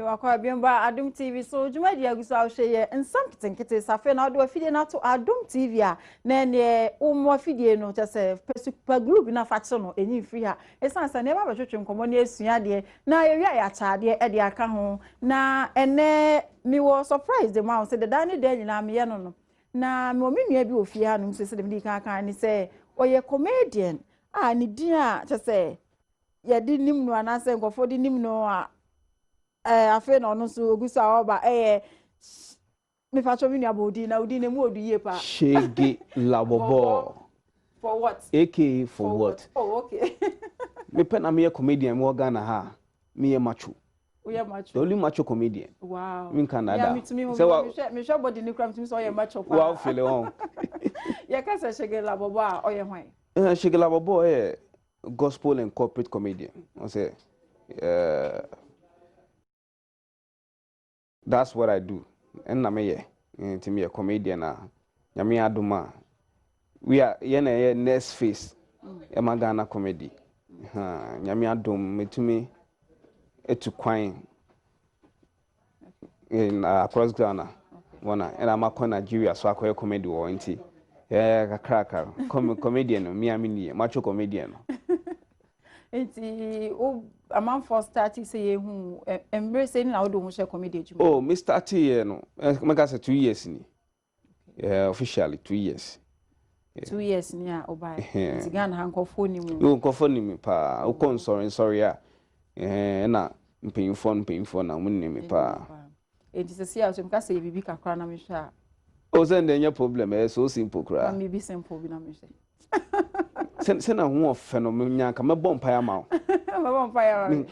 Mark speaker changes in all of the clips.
Speaker 1: wakwa biomba Adom TV so juma dia guso ahwe Nsem Nketenkete safe na do afidie na to Adom TV a na ne umo afidie no chese pesupa group na fache no enyi free ha esansa ne ba betwetwe nkomo na esua de na yewia ya chaade e de aka ho na ene mi wo surprise de ma say the dani de nyina me ye no na me o menua bi ofie ha no se de me kan ni say oye comedian a ni din a chese ye di nim no anase nkofo di nim no a afi no so ogusa oba me fa cho mi nua bodi na odi na mu odu ye pa
Speaker 2: shege labobo
Speaker 1: for what
Speaker 2: aka for what
Speaker 1: oh okay
Speaker 2: me pen na me comedian mo Ghana ha me macho
Speaker 1: we are macho
Speaker 2: the only macho comedian
Speaker 1: wow
Speaker 2: in Canada
Speaker 1: yeah me sure body ni kram to me so ye macho pa
Speaker 2: wow feel on
Speaker 1: ya ka say shege labobo a oye hwan
Speaker 2: shege labobo gospel and corporate comedian I say that's what I do. And na me to me a comedian nyame adoma. We are next face. Ghana comedy. Nyame adom me to me to kwine in across Ghana. Wana and I'm a Nigeria so I comedy warranty. Cracker comedian me amini macho comedian.
Speaker 1: Enti o amount for starting say hu embrace ni na do hu share comedy ejuma.
Speaker 2: Oh, me start here no. Make say 2 years ni. Officially 2 years.
Speaker 1: 2 years ni a obai. Enti Ghana hankofo ni mu.
Speaker 2: No nkofo ni me pa. O kon sorry a. Na mpanyimfo na mu ni me pa.
Speaker 1: Enti se sia so mka say bibi kakra na me hwa.
Speaker 2: O say ndenya problem so simple kra.
Speaker 1: Me be simple bi na me hwa.
Speaker 2: Sen na hu phenomenon nya ka me bompa ya ma.
Speaker 1: Me bompa ya.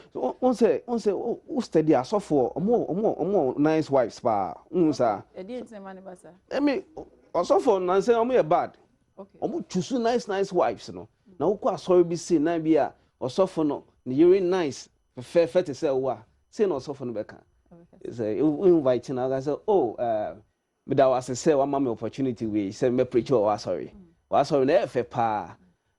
Speaker 2: On say o study asofo omo nice wives pa. Unsa.
Speaker 1: E di nsem mani basa.
Speaker 2: Me asofo na say omo ye bad.
Speaker 1: Okay.
Speaker 2: Omo choose nice wives no. Na wo kwa sorry bi say na bi a osofo no ne very nice. Fair to say wa. Say no osofo no beka. Say invite na ga say me da was say wa ma me opportunity we say me preach o wa sorry. Wa sorry na e fe pa.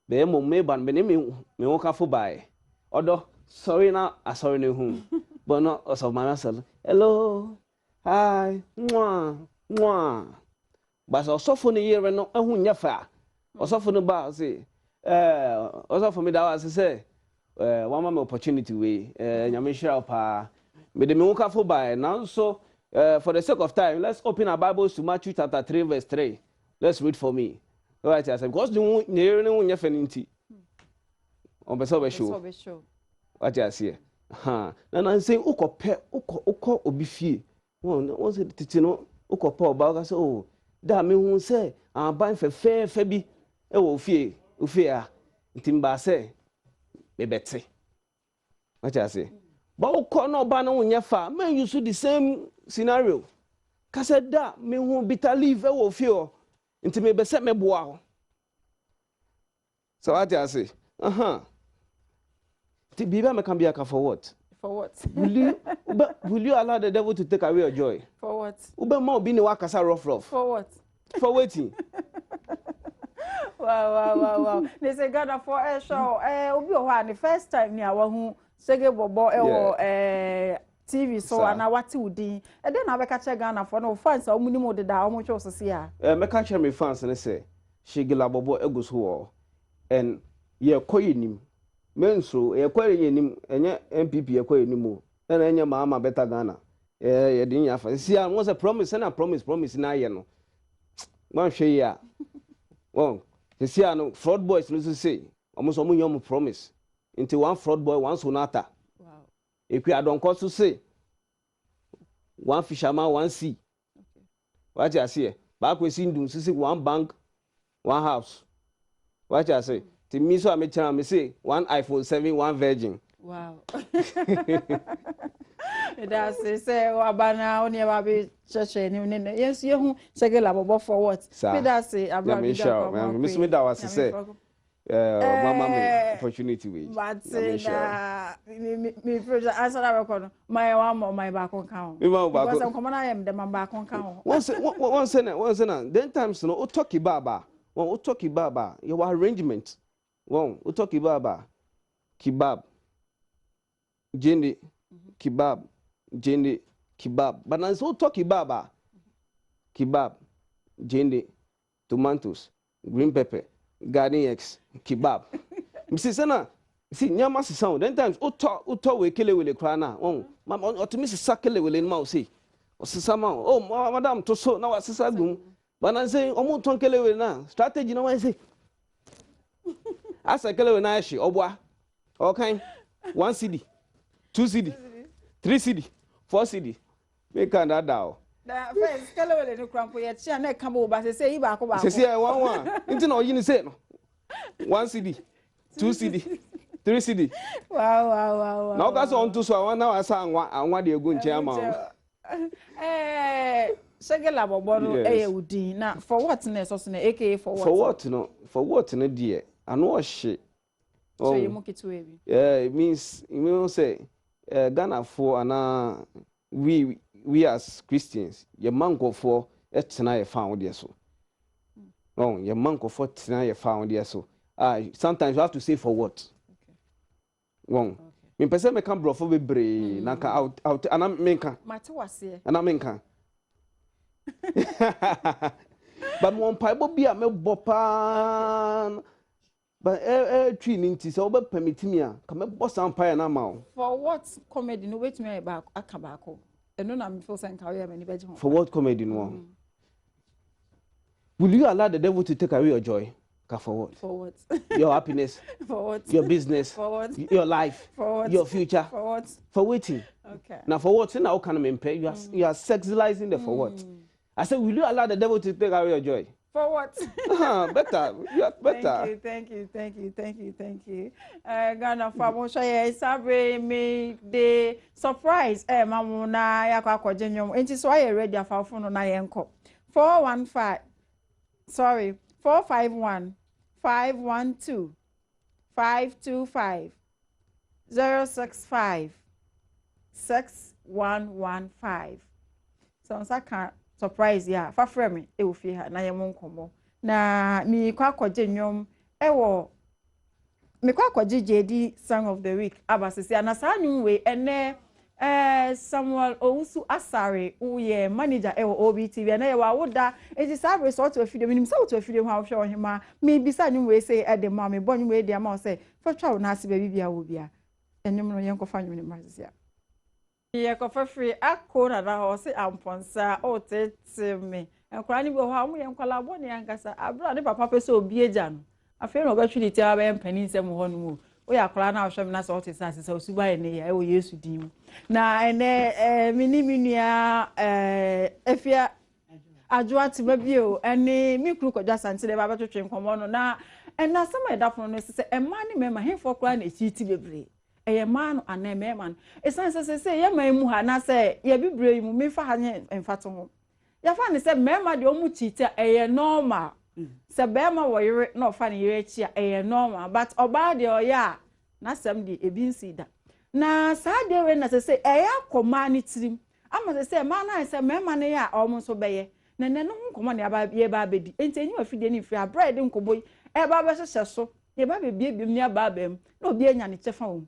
Speaker 2: Be mo me ban be me wo ka fo bai. Odo sorry na sorry ne hu. But no of my answer. Hello. Hi. Mwah. But osofo ne yere no ehu nya fa. Osofo no ba say osofo me da was say one more opportunity we nyame shira pa me de me wo ka fo bai. Now so for the sake of time let's open our Bibles to Matthew chapter 3 verse 3. Let's read for me. Right, I said because the near no nya faninti on be so be show what I see na na say ukope uko obi fie won say titi no ukope oba ka say oh da me hu say aban fe bi e wo fie a ntimba say be bete what I say but uko no oba no nya fa man use the same scenario ka say da me hu bitter leaf e wo fie o nti me be se me boa ho so what I say ti biba me can be aka for what will you allow the devil to take away your joy
Speaker 1: for what
Speaker 2: ube ma obi ni wakasa rough
Speaker 1: for what
Speaker 2: for waiting
Speaker 1: wow they say God for a show obi o ha the first time ni awa hu sege bobo wo TV so ana wati udin e dey na be ka che Ghana for no fans a omuni mo deda o mo hwe osese a
Speaker 2: me ka che me fans ne say shigila bobo eguso wo and ye koyinim menso ye koyinim enye MPP ye koyinim o na enye mama beta Ghana ye din ya fa si a won say promise na promise na ye no wan hwe ya won si a no fraud boys no say omo so mo nyom promise into one fraud boy one sonata. Ekwi Adom so say one fisherman one sea. Okay. What you say? Back we seen do say one bank, one house. What you say? To me so me say one iPhone 7, one Virgin.
Speaker 1: Wow. That's say wabana oni ba be church ni yes you hu segela bobo for what? That's say abra
Speaker 2: me that was say mama me opportunity we
Speaker 1: but me project answer that record my one my back on count because I'm coming I am the man back on count
Speaker 2: once na then times no talk baba one talk baba your arrangement one talk baba kebab jindi kebab jende kebab but na so talk kebab kebab jende tomatoes green pepper garden eggs kebab msi sana si nyama sisa then times uto we kelewele kra na mama otimi sisa kelewele ma o say osisa ma madam to so na wasisa gum but na say omo ton kelewele na strategy na wa say asa kelewele na shi obwa okay 1 cedi 2 cedi 3 cedi 4 cedi make an that
Speaker 1: na first kelewele ni krampo ye tia na ka mo ba say yi ba ko ba
Speaker 2: say say 1 nti na oyi ni say no 1 cedi 2 cedi 3 cedi
Speaker 1: wow
Speaker 2: na o ka so on to so na wa sa anwa de egu nche ama
Speaker 1: segela bobo no udin na for what na so na aka
Speaker 2: for what no de ano o hye
Speaker 1: so you mo kitu ebi
Speaker 2: it means say Ghana for ana we as Christians your mango for etena ye found there so your mango for etena ye found there so sometimes you have to say for what wrong me person me can brofo bebre na ka out ana menka
Speaker 1: mate wase
Speaker 2: ana menka but mo mpa bo bia me bopa but tree ninti so be permit me a ka me bo sampa na ma
Speaker 1: for what comedy no wait me back aka back eno na me feel sense ka we me ni beje ho
Speaker 2: for what comedy no will you allow the devil to take away your joy? For what?
Speaker 1: For what?
Speaker 2: Your happiness.
Speaker 1: For what?
Speaker 2: Your business.
Speaker 1: For what?
Speaker 2: Your life.
Speaker 1: For what?
Speaker 2: Your future.
Speaker 1: For what?
Speaker 2: For waiting.
Speaker 1: Okay.
Speaker 2: Now for what? Now can I pay? You are sexualizing the for what? I said, will you allow the devil to take away your joy?
Speaker 1: For what?
Speaker 2: Better. You are better.
Speaker 1: Thank you. Ghana for mo share sabre me the surprise. Mamuna ya kwa kojenyom. Enti so I ready afa phone na yenko. 415. Sorry. 451 512 525 065 6115. So nsaka surprise ya fa frɛ me e wo fie ha na ye mo nkomo na mi kwa kwaje nyom e wo mi kwa kwaje JD song of the week abasisi na sa nyum we ene Samuel Owusu Asare uye manager ewo OBTV na ye wa woda eti sabre so to afide minim so to afide ho ahwe ohema me bisa nyum we say ede ma me bonyum we dia ma say fa twa na ase ba bibia wo bia enyum no yenko fa nyum ne mazia ye ko fa free akora na ho se amponsa o tete me enkora ni bi ho amu yenkwala bo ne yankasa abra ne papa pese obi eja no afi no ba twili ti aba mpani nsem ho no mu o ya kora na ahwe me na so tete ase so suba ye ne ya ewo Yesu dim na ene minimia efia ajuati mabio ene mikru kodwa santire baba twetwe nkomo no na ena sama edafo no se ema ni mema hemfo kora na echiti bebre eye ma no ana mema no esan se ye ma mu ha na se ye bibre mu mefa ha nye emfato ho ya fa ne se mema de omu chiti eye normal se bema wo yire na ofa ne yire chi eye normal but oba de oya na sem de ebinsida na saade we na se eya koma ni tirim ama se ma na se mema ne ya omo so beye na ne no nkoma ne aba ye ba bedi enti enyi afide ni fia bread nkoboy e ba be hye so ye ba be bie biem ni aba bem na obi enya ne chefa wo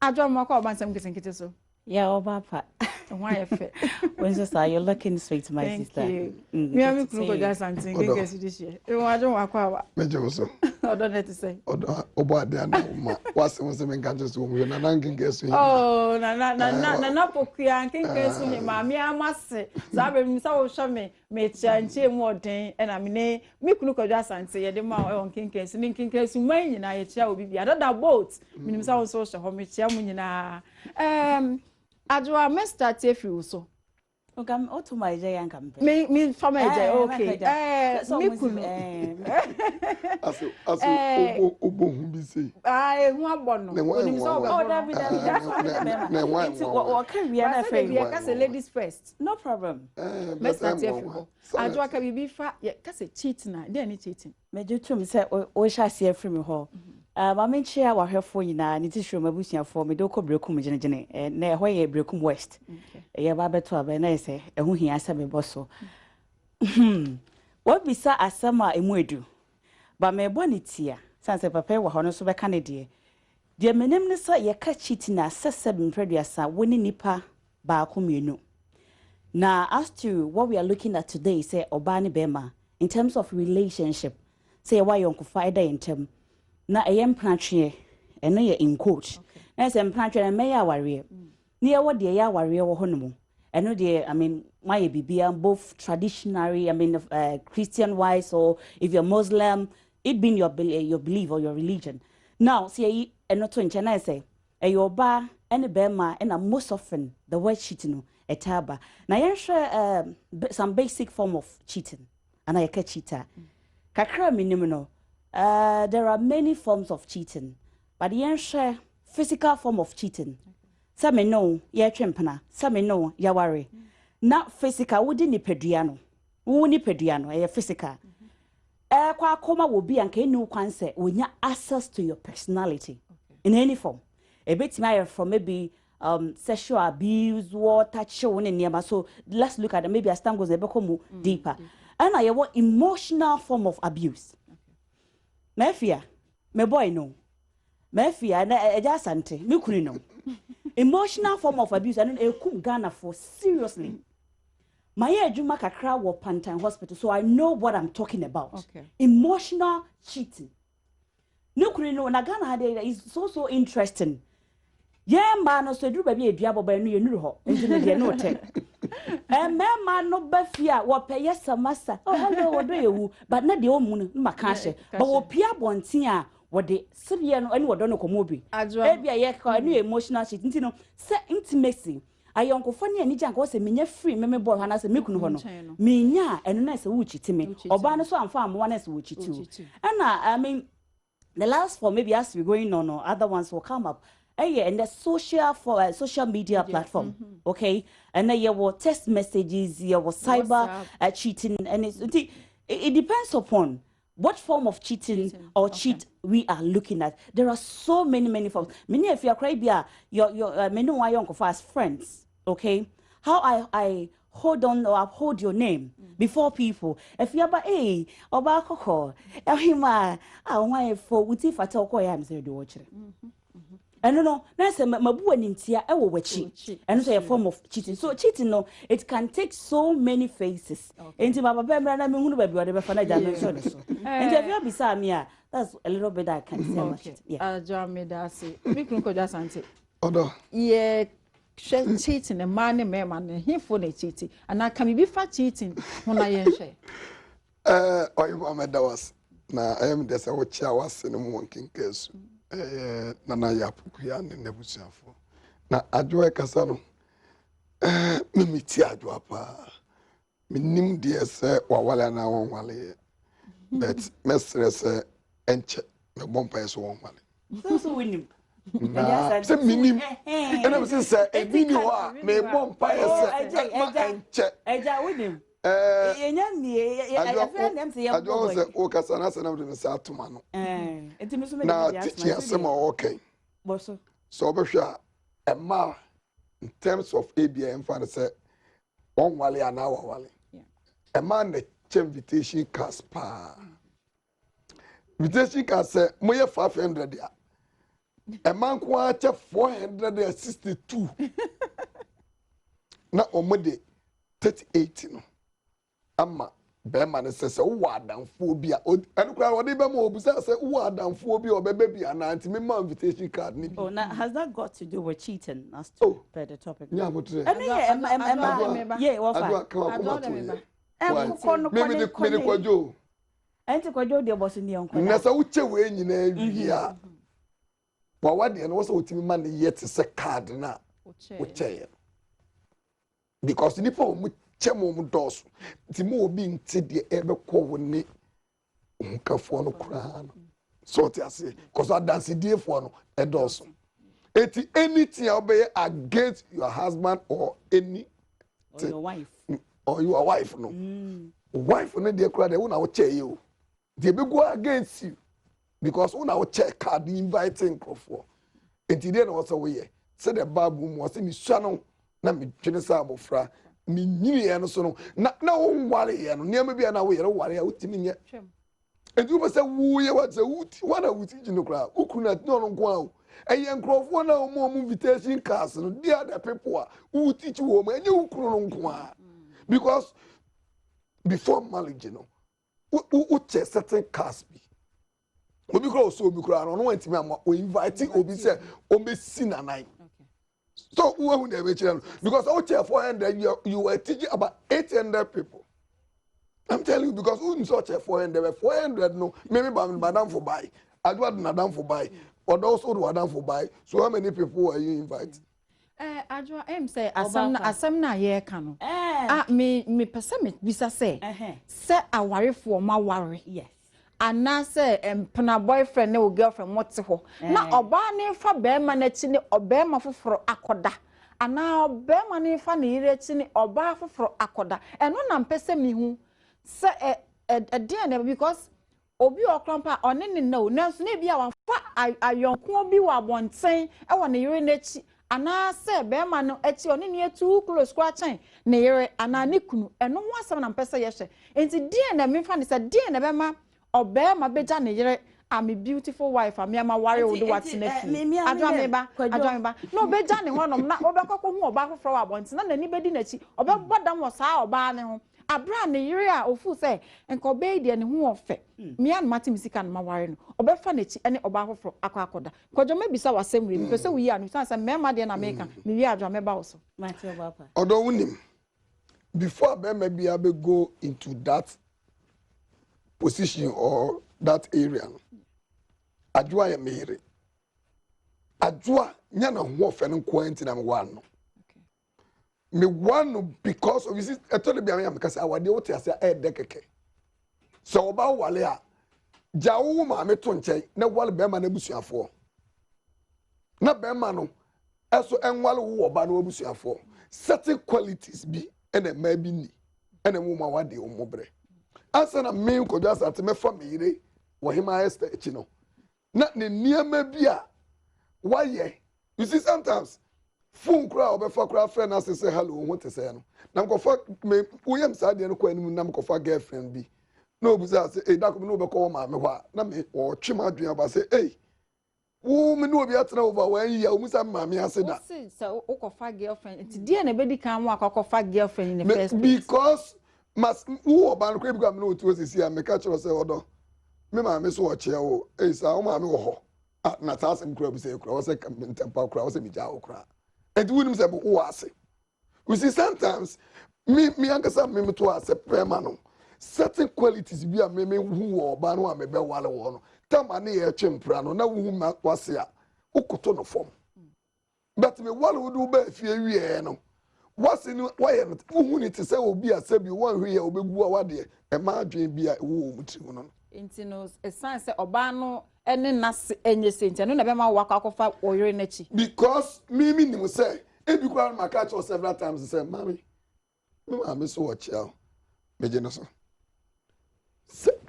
Speaker 1: Adom ma ko ba Nsem Nketenkete so
Speaker 3: yeah oba pa
Speaker 1: why efe
Speaker 3: when you say you're looking sweet my sister
Speaker 1: thank you me am kru ko ja something get see this year e wa Adom akwa wa
Speaker 4: meje so
Speaker 1: odo net say
Speaker 4: odo obo ade ana ma wase mo se men kan so mo na nankin gesu
Speaker 1: oh na pokua nkenken so he ma me amase za be mi sa wo hwe me chianche mu oden e na me kunu ko ja sante ye de ma o nkenken so nkenken so man nyina ye chia obi bia da boat minim sa wo so hwe ho me chia mu nyina Adwa me start efi so
Speaker 3: okay auto my jay and
Speaker 1: me from okay me kunu
Speaker 4: aso obo hu bi sei
Speaker 1: hu abono onim so
Speaker 3: oh David that's why what can we na
Speaker 1: fe we ka say ladies first
Speaker 3: no problem
Speaker 1: me start efi Adwa ka bibi fa ka say cheat na dey any cheating
Speaker 3: me je tum say o sha se efi me ho ma me chia wa hwefo nyina ni ti hwema busuafo me do ko brekum gyenegyene na ehwo ye brekum west ye ba beto aba na ise ehu hia se me boso wo bisa asama emu edu ba me bo ni tia sanse papa wa ho no so be ka ne de menem ne so ye ka cheat na sese bempraduasa woni nipa baako mienu. Now, as to what we are looking at today, say Obani Bema, in terms of relationship, say why you find in term. Na ayem planche, and no in quote. Na sem planche and may ya warrior. Near what the ya warrior or honomo. And no dear, I mean, my BB, both traditionary, I mean, Christian wise, or if you're Muslim, it being your belief or your religion. Now, see, and not to China say, a your bar, and a bema, and most often the word cheating. Etaba. Now, you share some basic form of cheating, and I catch cheater. Kakra minimum. There are many forms of cheating, but you share physical form of cheating. Some may know ya trempana, some may know ya worry. Not physical, wouldn't pediano. Wouldn't pediano, a physical. Kwa coma will be and can no concept when you access to your personality in any form. A bit my from maybe sexual abuse, war, touch showing in nearby. So let's look at it. Maybe as time goes, they become deeper. And I want emotional form of abuse. Me fear, me boy no. Me fear, na just ante, me kuni no. Emotional form of abuse. I don't cook Ghana for seriously. My ejuma kakra wo Pantan Hospital, so I know what I'm talking about.
Speaker 1: Okay.
Speaker 3: Emotional cheating. No kuni no. Na Ghana is so interesting. Yeah, man, so do baby a diabo by no ho. Intimate no te. Man no befia what pay yes massa. Oh hello, what do you? But not the old moon, macashe. But what pia bontia, what the Syrian and what don't know comobi. Maybe a year call new emotional shit. No, say intimacy. I uncle funny and Nijan was a minya free, member boy, and as a milk. Minya and nice witchy to me. Or banner so and farm one as witchy too. And I mean, the last for maybe as we going on, or other ones will come up. Yeah, and the social media platform, okay, and then you will text messages, you will cyber cheating, and it depends upon what form of cheating or cheat we are looking at. There are so many forms. Many of your criteria, your many young as friends, okay. How I hold on or uphold your name before people. If you are a or back, I want for uti fatoko yam say do watch. And no, that's a mabu and intia, I will cheat. And so a form of cheating. So cheating, no, it can take so many faces. And to Baba Bembra, I'm going to be whatever for dimension. And if you're beside me, that's a little bit I can say. Yeah,
Speaker 1: John made us say, we can go just answer.
Speaker 4: Although,
Speaker 1: Yeah, cheating, a man, he for the cheating. And I can be fat cheating when I am share.
Speaker 4: or you want that was now I am there's a watch I was in a monkey case. Nana ya pukuya ne nebusiafo na adwo ekasa no mimiti adwo pa minim de se wawale na wonwale but mesre se enche me bompa eso wonwale
Speaker 3: so winim
Speaker 4: se minim ena se se ebini ho a me bompa ese enche
Speaker 3: eja winim yenya ni them say
Speaker 4: adwo se o kasa na se na de se atoma no na teaching asem okay
Speaker 3: boso
Speaker 4: so obehwa emma in terms of ABM fan say one wale ana wale emma na invitation cards pa invitation cards say moye 500 ya emma ko acha 462 na omode 38 no ama bema ne sese wo adamfo bi a enukura wode be ma obusa se wo adamfo bi obebe bi ana anti me ma invitation card ni.
Speaker 3: Oh, now has that got to do with cheating as to the topic?
Speaker 4: Yeah, but
Speaker 3: yeah, what
Speaker 4: me kwajo
Speaker 3: enti kwajo de boss ni onko
Speaker 4: na sa uche we nyina wi a wa wade no so otimi ma ne yet se card na uche because nipa o mu chemo mu dos ti mo obi nti de ebe ko woni nkafo no kura no so ti ase cause dance die fo no e dos eti anything obey against your husband or any
Speaker 3: or your wife
Speaker 4: or your wife no wife no de kura de una wo che you they be go against you because una wo check card inviting crofo eti de no so we say the bible mo say mi sua no na mi twene sa abofra mi nyini ya no so no na wo nware ya no niam bia na wo yere ware ya utimi nye enti wo say wo ye wa say wana wuti jino kra ukuru na no nko a And young Crawford now more invitation cars, and the other people who teach woman, and you couldn't because before marriage, you know, who chest certain cars be. Obi kura so obi kura no want me am o invite obi say o be sin and night. So who dey be children because I chair 400 you were teaching about 800 people. I'm telling you because who so chair 400 no maybe madam for buy. Adwa madam for buy. Or those who madam for buy. So how many people were you invite?
Speaker 1: Adwa say asam na ye ka no. Me pese me bisa say aware for ma ware. Yes. Anase empna boyfriend ne girlfriend mote ho na oba ne fa be ma na chi ne oba ma foforo akoda ana oba ma ne fa ne ire chi ne oba foforo akoda eno na mpese mi hu se de na because obi okrampa one ne na na so ne bia wa fa ayonko bi wa bonten e wo ne ire na chi ana se be ma no achi one ne too close kwa chan ne ire ana ne kunu eno ho asem na mpese ye hye enti de na me fa ne se de na be ma Obey beja ne yere I'm a beautiful wife am ya ma ware wo do wati na fi adwa me ba no beja ne honom na obekoko hu oba foforo abonti na nani bedi na chi obebodam wo saa oba ne ho abra ne yere a ofu se enko obey de ne hu ofe me an mati misika na ma ware no obefa na chi ene oba foforo akoda kojo me bisa wasem we pese we yi anu san me ma de na meka me wi adwa me ba wo so mati oba pa
Speaker 4: odo wunim before be maybe I be go into that position or that area. Adwa ya mere. Adwa nya na ho fe no kwenti na me wan no. Me wan because of this etole bia me kasa awade wote ase de keke. So oba wale a jawo ma me to nchen na wale be ma na busuafo. Na be ma no eso enwale wo oba na busuafo. Certain qualities bi ene ma bi ni. Ene mo ma wade o mobre. Asa na me ko just at me family wo hima Esther echi no na ne niema bia waye you see sometimes phone kra obefa kra friend as say hello what say no na ko fa me uyem sa de no ko anim na ko fa girlfriend bi na obuza say da ko no be ko ma me ho na me o twema adua ba say eh wo me no obi atena over wan ya umusa ma me ase da
Speaker 1: so o ko fa girlfriend ti die na be di kan wa ko fa girlfriend in the first place
Speaker 4: because mas wo ban ko ebi no otu osisi a me ka chiro say odo me ma me so o che wo e sa o ma me wo ho na ta asem kura bu say kura wo say ntempa kura wo say mi ja wo kura and wunim say wo ase we see sometimes me ankasa me to ase prema no certain qualities bi a me hu wo ba no a me be wale wo no tama na ye twempra no na wu ma wase a ukoto no fom but me wale wo do ba fie wie no what's in why who need to say obi asabi one here obegu awade e ma adwen bi a wo mutimu no
Speaker 1: intino esan say oba no ene nas enye sente no na be ma waka akofa oyere nachi
Speaker 4: because me nim say e bi kwa ma catch us several times say mami me ma me so watch out me je no so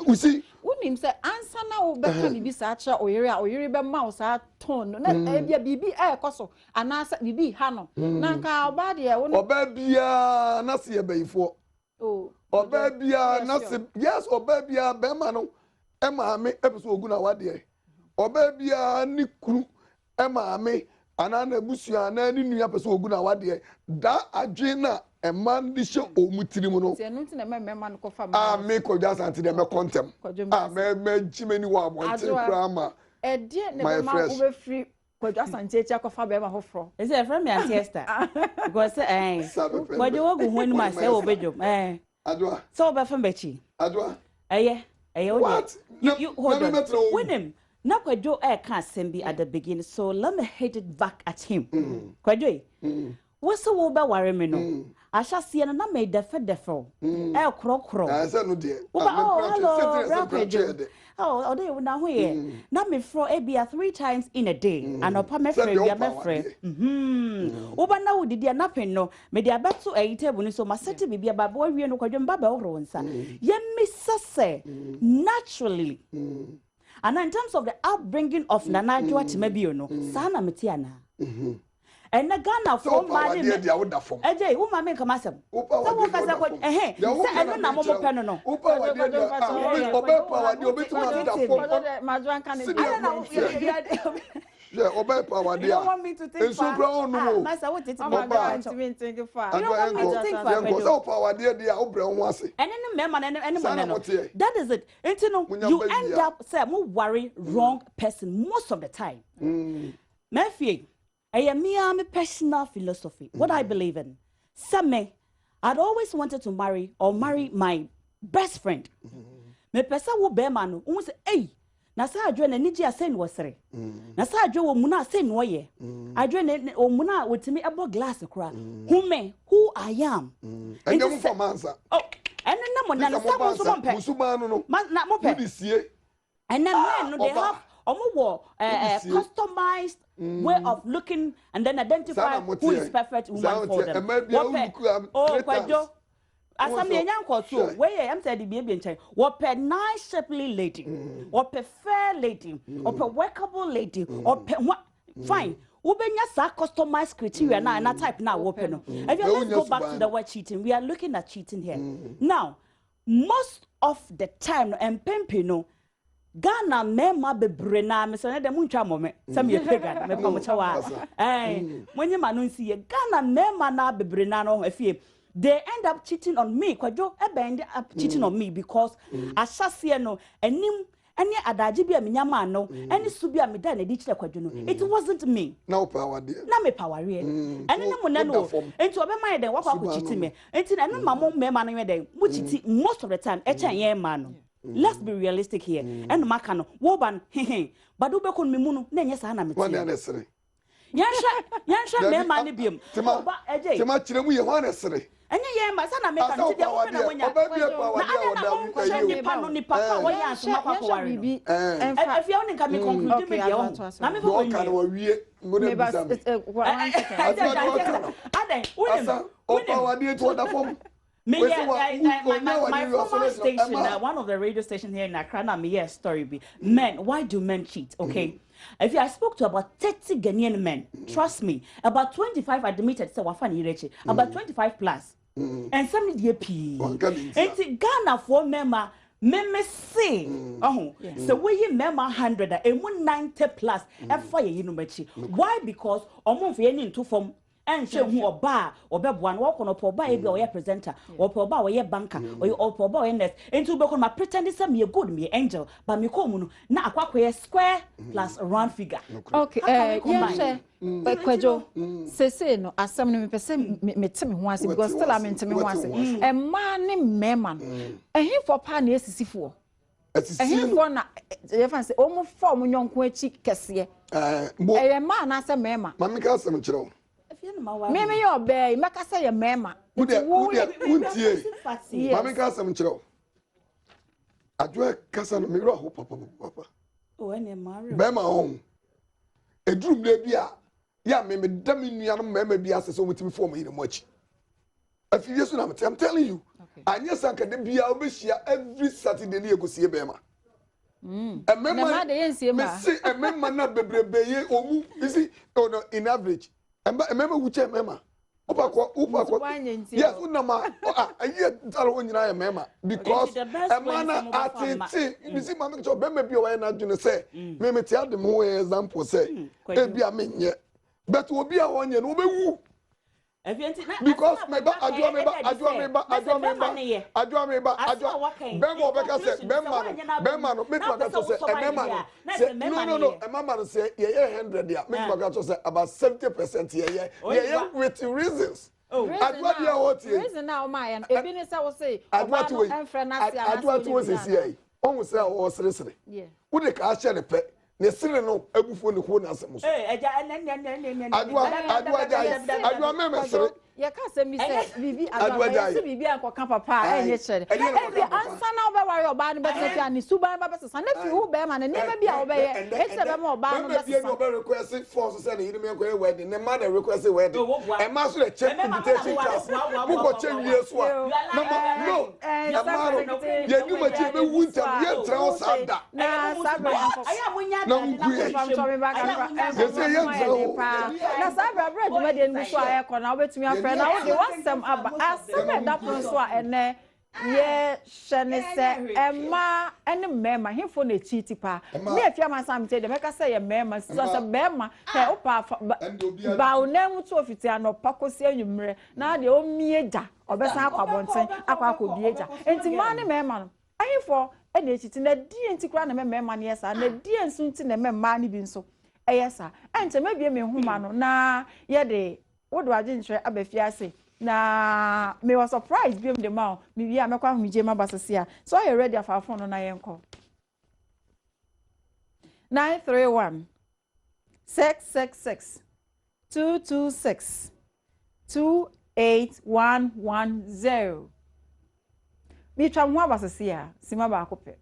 Speaker 4: we see
Speaker 1: unim say answer na wo be ka bibi sa acha oyere be ma wo sa ton no na e bia bibi e koso anasa bibi ha no na nka oba de wo no
Speaker 4: oba bia na se e bayifo oba bia na se yes oba bia be ma no e ma me e so ogu na wade oba bia ni kru e ma me ana na busua na ni nua pese ogu na wade da adwen na e man di she omutirim no
Speaker 1: se no ntina me man ko fa ma
Speaker 4: me ko just anti dem me contem me jimeni wa abonte krama
Speaker 1: e die ne be ma wo be free ko just anti echa ko fa be ma hofro
Speaker 3: e say friend me anti Esther because ko je wo gu ho ni ma say wo be jom
Speaker 4: adwa
Speaker 3: so be fa bechi
Speaker 4: adwa
Speaker 3: eye
Speaker 4: what
Speaker 3: you hold on when na Kwadwo can asem at the beginning so let me hit it back at him Kwadwo what's the wo be ware me no asha sie na me defe krokro
Speaker 4: say no de
Speaker 3: hello oh they na ho ye na me fro ebia 3 times in a day and opa me frɛ bia me frɛ wo ba na wo didi na pen no me dia beto ayi table ni so ma seti bibia ba bo wie no Kwadwo mba ba wo nsa ye me sese naturally and in terms of the upbringing of Nana Adwa Timabio no sana metiana and na Ghana for man ejey wo ma me kama asem so wo kasa ko say eno na mo pe no
Speaker 4: upa wa de obe pa wa de obe tuma da fo
Speaker 1: Madwan kan
Speaker 4: Yeah, obey power
Speaker 3: You don't want me to think
Speaker 4: far.
Speaker 3: Master, what did you
Speaker 1: Oh my God,
Speaker 3: want
Speaker 1: me think far.
Speaker 3: You don't want me to think far.
Speaker 4: So power dear, obre on once.
Speaker 3: And that is it. And you end up say more worry wrong person most of the time. Murphy, I am me personal philosophy. What I believe in. Some I'd always wanted to marry my best friend. Me person wo be man who say, hey, na sa adwe na niji asen wo sere. Na sa adwe wo muna asen wo ye. Adwe na wo muna wotimi ebo glass kura. Who I am.
Speaker 4: And you for mansa.
Speaker 3: Oh, and then no na sa mo
Speaker 4: Musubanu no.
Speaker 3: Na mo pe. And then men they have customized way of looking and then identify who is perfect woman for them. Oh, Kwajo. As I'm the young court, where I'm saying the baby and what a nice shapely lady, what a fair lady, or a workable lady, or fine. Ubenya customized criteria now and that type now open. If you let's go back to the word cheating, we are looking at cheating here. Now, most of the time, and Pempino. Ghana mema bebre na me se na dem ntwa mome se me pega me pamocha wa monye manu nsi ye Ghana mema na bebre na no afie they end up cheating on me kwajo end up cheating on me because asase no enim ene adaje bia menya ma no ene su bia me da na di kire kwajo no it wasn't me
Speaker 4: na power there
Speaker 3: na me power re ene ne mo na no enti obema ye den wakwa ko cheating me enti na no mamo mema no ye den mo cheat most of the time e chen ye ma no. Let's be realistic here. And Makano, Woban, but Ubekun Mimunu, Nanyas Anna.
Speaker 4: One necessary.
Speaker 3: Yansha, me money beam.
Speaker 4: Timachim, we are necessary.
Speaker 3: And yeah, my son, I make if you only can be concluded, my former station, one of the radio stations here in Accra, me story be men. Why do men cheat? Okay, if I spoke to about 30 Ghanaian men, trust me, about 25 admitted say wafani ireche, about 25 plus, and some DP. And Ghana for member. Me say, so we member 100 and 190 plus. Why? Because almost any into form. And show who or bar or one walk on a poor by a presenter or poor by a banker or poor boy nest into become my pretending some me a good me angel but me come na aqua square plus a round figure.
Speaker 1: Okay, but Kwajo say no as some me person me tell once because still I'm in me once a man named Merman and him for pan is for and him for na if I say almost 4 million kwechi kese a man as a Merman
Speaker 4: Mammy got some children.
Speaker 1: Maybe your bay, make us say a mema.
Speaker 4: Mammy got some children. I do a castle mirror, papa.
Speaker 3: Oh, and marry
Speaker 4: Bema home. A dream, baby. Yeah, maybe Damien be asked so much before me much. A few years ago, I'm telling you. And yes, I can be every Saturday near go see a Bema. A member not be or is it in average. Remember which member? Yes, Unama. I hear Talon member because a man at it. You see, Mamma Job, maybe you are not going to say, maybe tell them who example say, be a man yet. But will be a 1 year, who because I about 70% yeah, with reasons. Reason now, my and I will say, I want to say, almost say, I was listening. Yeah, would the car share the pet? No, every phone the phone as I
Speaker 1: you can't say me say Bibi Bibi and Papa and answer now be worry about but and Suba Babas and if you be man and never be obey it's a more ban
Speaker 4: requesting for said he didn't wedding the man requested wedding and master check invitation class who got change years one no you knew what you would tell you trans that
Speaker 1: friend, I want some about as some that so and ye shene se Emma ene mema himfo na cheat pa me afia masam te de meka say ye mema so say mema he opa ba onem to ofiti anopa kosi anwumre na de o mieja obesan akwabonten akwakobieja enti ma ne mema no ahimfo ene cheat na die enti kra na mema ne yesa na die nsu enti na mema ne bi nso eyesa enti mebie me huma no na ye de wodo age ntre abafiase na me was surprised bi the mouth me bia me kwa humije ma basesia so you ready for phone no na yenko 931 666 226 28110 mi twa mo basesia sima ba akope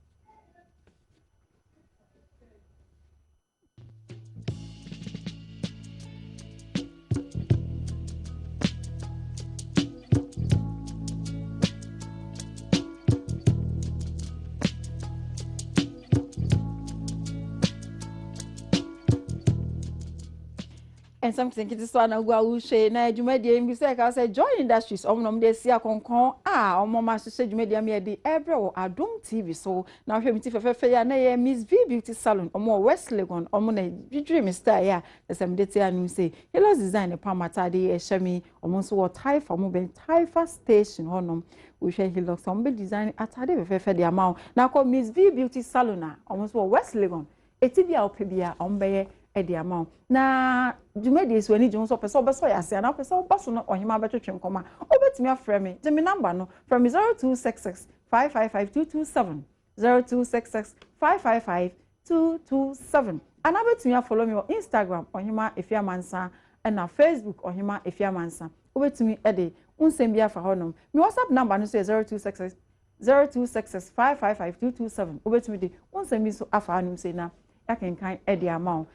Speaker 1: Nsem Nketenkete so na gwa ushe na adwumadie mbi se ka say joy industries omnom de sia konkon omoma hyehyɛ adwumadie me de every o Adom TV so na hwɛ mi ti fefefe ya na ye Miss V Beauty Salon omo West Legon omo na dwidwi mi star ya sem de tia anu say hello design pa mata de ehwɛ omo so what Taifa omo ben Taifa station honom we hwɛ Hilux omo be design atade fefefe de amount na call Miss V Beauty Salon na omo so West Legon etibia opebia omo be edi amount na dwumadi so ani dwum so pese obeso ya se na pese obaso no ohima betwetwe nkoma obetimi afrɛ me de me number no from 0266 555227 0266 555227 and obetimi follow me on Instagram ohima efiamansa and na Facebook ohima efiamansa obetimi ede unsem bia fa honom me WhatsApp number no so 0266 555227 obetimi de unsem bi so afa anum se na yakenkan edi amount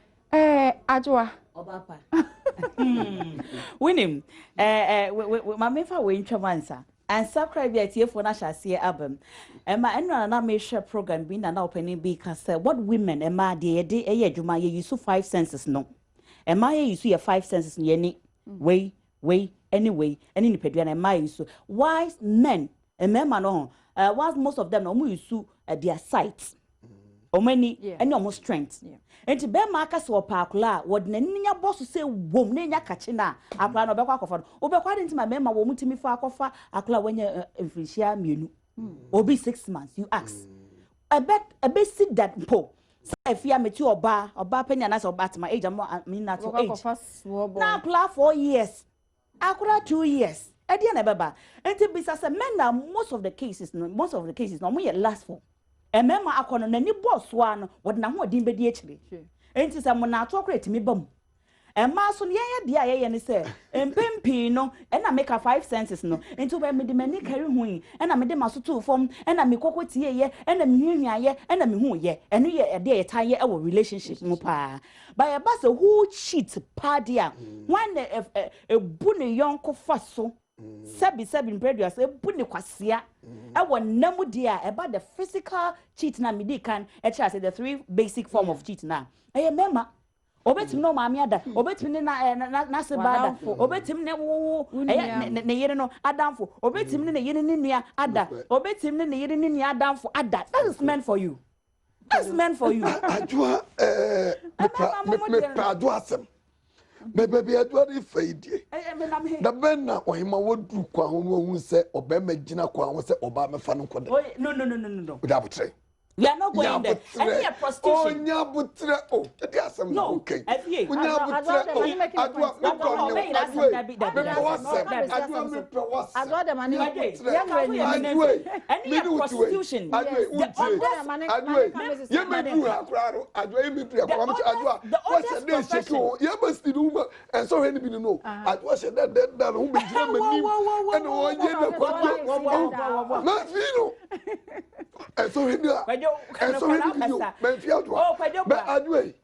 Speaker 1: Ajwa
Speaker 3: Obapa. Winim. My mefa we intwamansa. And subscribe ya tiefo na hyase album. Ma enra na me share program bi na opening bi ka say what women de adwuma ye use 5 senses no. Ye use your 5 senses ye ni way anyway any nipadua na use wise men men no whilst most of them no use their sight. Omani any almost strength. Enti be ma aka se opakula wod na ninya boss say wom na nya kache na akula no be kwa akofa obekwa de ntima me ma wo mutimi fa akofa akula wanya mfrishia mienu obi 6 months you ask I bet sit that po say fia meti oba penya na say oba at my age am na to age na akula 4 years akula 2 years e dia na beba enti bisa say men na most of the cases no mo ye last for emema akono na ni boss wa no wode na ho odin bedi akire enti se mo na ato akora etimi bam ema so ne ye de ayeye ne se empempi no e na make 5 senses no enti be me de mani kari hu e na me de maso to fom e na me kokotie ye e na me hwehwaye e na me hu ye eno ye de ye tan ye e wo relationship mu pa ba ye ba se who cheat pa dia when e bu ne yonko faso sebi preduas e bu ne kwasea e wo namu dia e ba the physical cheat na me kan e try say the 3 basic form of cheat na e mema obetim no maami ada obetim ne na se bada obetim ne wo ne yere no adamfo obetim ne yere ne nua ada obetim ne yere ne nua adamfo ada that is meant for you
Speaker 4: ajua me adua asem baby adua di faidie da ben na ohima wodu kwa ho no hu se obema gina kwa ho se oba mefa no kode
Speaker 3: no
Speaker 4: da butre
Speaker 3: we are not going there. Any prostitution.
Speaker 4: Onya butre edi asem
Speaker 3: no
Speaker 4: okay.
Speaker 3: Onya
Speaker 4: butre adwa
Speaker 3: any prostitution.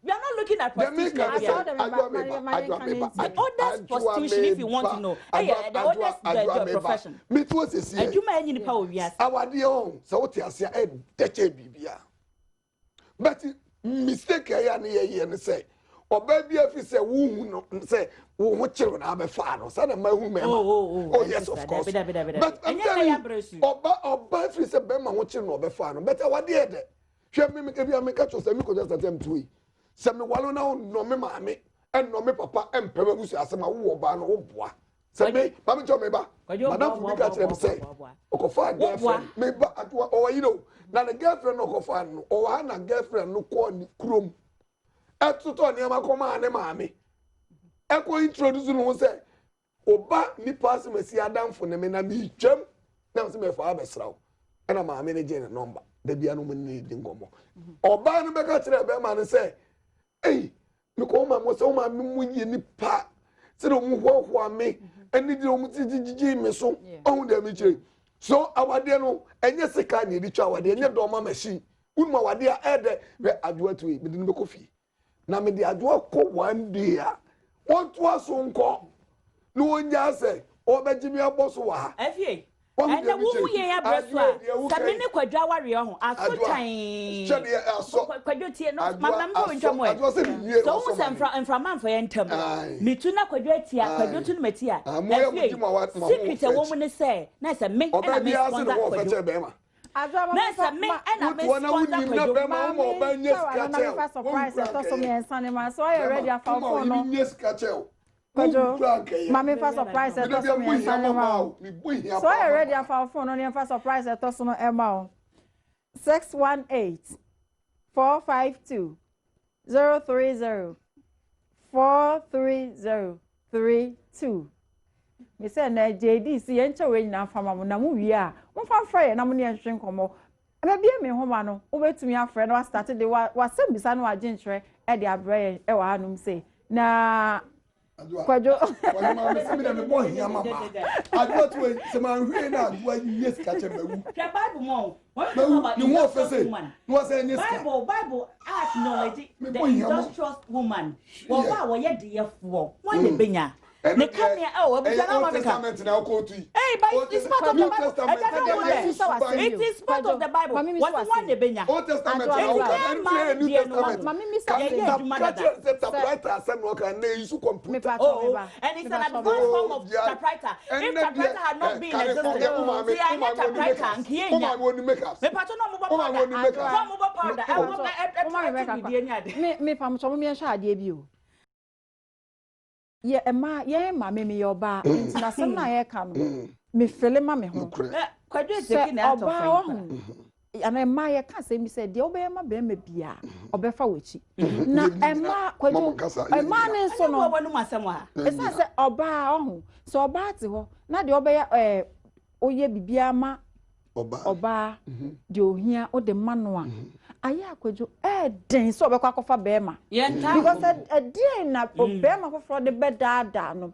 Speaker 3: We are not looking at prostitution. The oldest prostitution, if you want to know. The oldest profession.
Speaker 4: Our dear own, so what you say, a decade bibia. But mistake I and say, Oba bi afi say wo no say wo ho kire na abefa no say na ma hu mema. Oh yes of course. But I'm telling you, Oba afi say be ma ho kire na obefa no. Better what dey there. Hwe me ke bi ameka cho say me ko just attempt to yi. Say me walo na no me maame and no me papa empema busu asema wo Oba no wo boa. Say me, mama cho me ba. Madam fu ka kire me say. Okofa girlfriend. Me ba atwa o you know. Na the girlfriend no okofa no. O ha na girlfriend no ko ni krom. Etuto ni amakoma ane maame. Eko introduce no say Oba ni pass me si Adam for ne me na bi twam na se me fa abesraw. E na maame ne je ne number. Da bia no me ne di ngomo. Oba no be ka kire be ma ne say, "Hey, me ko ma mo se o ma me munye ni pa. Se do mu hwo ame, eni di o mu tijiji me so. On da me kire." So awade no enye sika na edi twa awade enye do ma machine. Unma awade a ede be adwo to e me di no be kofi. Na me di adwo ko one day a won to aso nko no onja se obejimi aboso wa ha
Speaker 3: afie ene wo ye ya breso a sabe ne kwadwa ware ho aso twan
Speaker 4: chede aso
Speaker 3: kwadwa tie no mama mbo ntwamo e so wo se mfra manfo ye ntam mitu na kwadwa tia kwadwa tu no matia afie secret wo mu ne se na se me na me sponsor kwadwa Nessa me and I
Speaker 1: surprise so I already have found phone. Mammy for surprise at us. So I already have found phone on for surprise at us on Emma 618 452 030 43032. Me say na JD si enche we nyina fama mo na mu wi a mo fa frɛ na mo ne nhwe nkomo na bia me homa no wo betumi afrɛ na wa start de wa sem bisa no agye nkyerɛ e de abrɛ e wa hanum say na kwajo
Speaker 4: wala ma me simi na me boy hia mama adwo to se ma hwe na adwo yes ka che mawu
Speaker 3: the bible mo
Speaker 4: ni wo fe say no say yes
Speaker 3: bible acknowledge the industrious woman wo ba wo ye de ye fo won de benya ne kanya oh abuja na mama
Speaker 4: testament na ko tu
Speaker 3: hey but it's part of the bible it is part of the bible what one de benya
Speaker 4: old testament na new testament
Speaker 1: mama mi say
Speaker 4: the typewriter asem no can na use computer
Speaker 3: and it's an advanced form of typewriter if typewriter had not been existed see I had typewriter nkiyenya me pato no mo powder
Speaker 1: me pam so mo me hwa ade bi o ye ema ye ma me yoba ntina sem na ye ka no me fele ma me ho
Speaker 3: kwadwe teki na ato fa
Speaker 1: ana ema ye ka se mi se de obe ma be ma bia obefa wachi na ema kwadwe ema ne so no
Speaker 3: wonu masem ha
Speaker 1: esa se oba ohu so oba ti ho na de obe oye bibia ma oba de ohia o de mano a aya akwadwo den so obekwa kofa bema because den na bema foforo de bedada no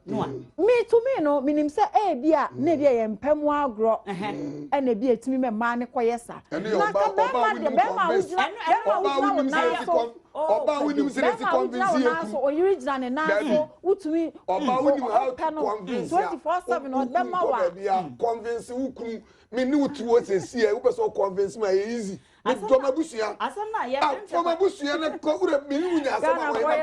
Speaker 1: me to me no minim se bia na bia ye mpamu agro na bia etimi me ma ne koyesa na ka bema de bema ujina na so
Speaker 4: oba winim se ti convince you
Speaker 1: so original ne na so utumi
Speaker 4: oba winim how to convince
Speaker 1: 24/7 o bema wa
Speaker 4: convince ukunu me ni utuwo se sie wo person convince me easy do mabusia
Speaker 3: asana ye
Speaker 4: for mabusia na ko ure me ni unya asama wa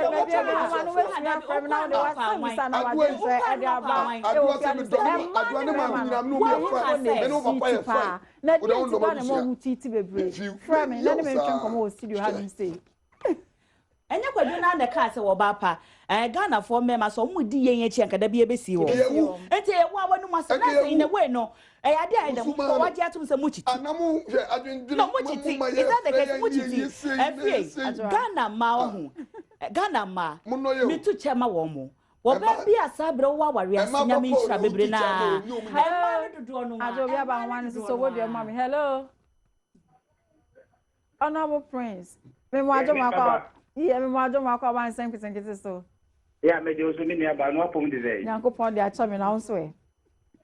Speaker 3: enya kwadwo na the car se wo ba pa Ghana for mema so mu di yen echi ankada bi ebesi wo enti e wo awanu masana in the way no ade ade mo waje atum se mu chiti
Speaker 4: anamu hwe adwendwene
Speaker 3: no mu chiti is that the case mu chiti efie Ghana ma ho Ghana ma mi tu chema wo mo wo ba bi asabre wo aware asinya mi hira bebre na ma dodo no ma
Speaker 1: ajo bi aba wan so wo de mama hello honorable prince me mo ajo makwa yeah me mo ajo makwa ban Nsem Nketenkete so
Speaker 5: yeah me jo so mi ni aba no apom de say
Speaker 1: Nyankopon de acha me na wo so e